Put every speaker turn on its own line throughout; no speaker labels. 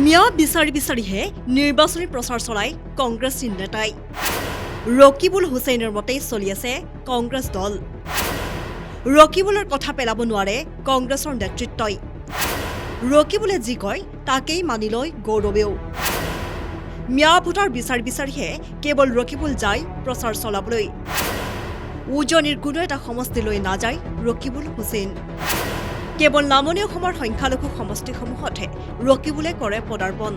মিয়া বিচাৰিহে নিৰ্বাচনী প্ৰচাৰ চলাই কংগ্ৰেছ নেতাই ৰকিবুল হুছেইনৰ মতেই চলি আছে কংগ্ৰেছ দল ৰকিবুলৰ কথা পেলাব নোৱাৰে কংগ্ৰেছৰ নেতৃত্বই ৰকিবুলে যি কয় তাকেই মানি লয় গৌৰৱেও মিয়া ভোটাৰ বিচাৰিহে কেৱল ৰকিবুল যায় প্ৰচাৰ চলাবলৈ উজনিৰ কোনো এটা সমষ্টিলৈ নাযায় ৰকিবুল হুছেইন কেৱল নামনি অসমৰ সংখ্যালঘু সমষ্টিসমূহতহে ৰকিবুলে কৰে পদাৰ্পণ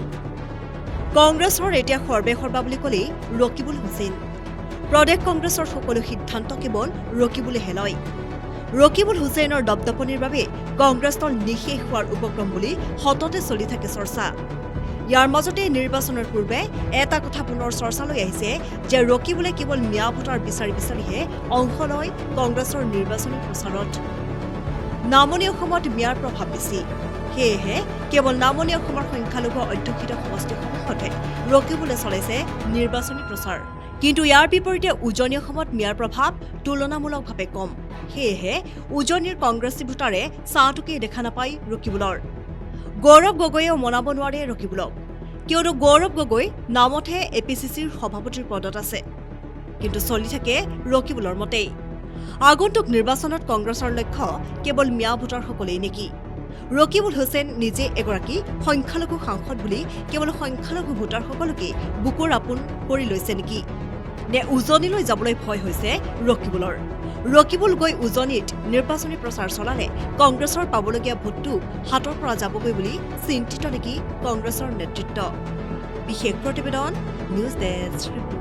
কংগ্ৰেছৰ এতিয়া সৰ্বেসৰ্বা বুলি ক'লেই ৰকিবুল হুছেইন প্ৰদেশ কংগ্ৰেছৰ সকলো সিদ্ধান্ত কেৱল ৰকিবুলেহে লয় ৰকিবুল হুছেইনৰ দপদপনিৰ বাবে কংগ্ৰেছ দল নিশেষ হোৱাৰ উপক্ৰম বুলি সততে চলি থাকে চৰ্চা ইয়াৰ মাজতে নিৰ্বাচনৰ পূৰ্বে এটা কথা পুনৰ চৰ্চালৈ আহিছে যে ৰকিবুলে কেৱল মিয়া ভোটাৰ বিচাৰিহে অংশ লয় কংগ্ৰেছৰ নিৰ্বাচনী প্ৰচাৰত নামনি অসমত মিয়াৰ প্ৰভাৱ বেছি সেয়েহে কেৱল নামনি অসমৰ সংখ্যালঘু অধ্যুষিত সমষ্টিসমূহতহে ৰকিবুলে চলাইছে নিৰ্বাচনী প্ৰচাৰ কিন্তু ইয়াৰ বিপৰীতে উজনি অসমত মিয়াৰ প্ৰভাৱ তুলনামূলকভাৱে কম সেয়েহে উজনিৰ কংগ্ৰেছী ভোটাৰে চাওঁটোকেই দেখা নাপায় ৰকিবুলৰ গৌৰৱ গগৈয়েও মনাব নোৱাৰে ৰকিবুলক কিয়নো গৌৰৱ গগৈ নামতহে এপিচিচিৰ সভাপতিৰ পদত আছে কিন্তু চলি থাকে ৰকিবুলৰ মতেই আগন্তুক নিৰ্বাচনত কংগ্ৰেছৰ লক্ষ্য কেৱল মিয়া ভোটাৰসকলেই নেকি ৰকিবুল হুছেইন নিজে এগৰাকী সংখ্যালঘু সাংসদ বুলি কেৱল সংখ্যালঘু ভোটাৰসকলকে বুকুৰ আপোন কৰি লৈছে নেকি নে উজনিলৈ যাবলৈ ভয় হৈছে ৰকিবুলৰ ৰকিবুল গৈ উজনিত নিৰ্বাচনী প্ৰচাৰ চলালে কংগ্ৰেছৰ পাবলগীয়া ভোটটো হাতৰ পৰা যাবগৈ বুলি চিন্তিত নেকি কংগ্ৰেছৰ নেতৃত্ব বিশেষ প্ৰতিবেদন নিউজ ডেস্ক ৰিপৰ্ট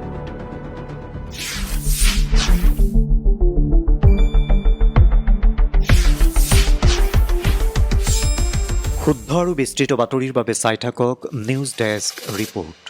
শুদ্ধ আৰু বিস্তৃত বাতৰিৰ বাবে চাই থাকক নিউজ ডেস্ক ৰিপৰ্ট।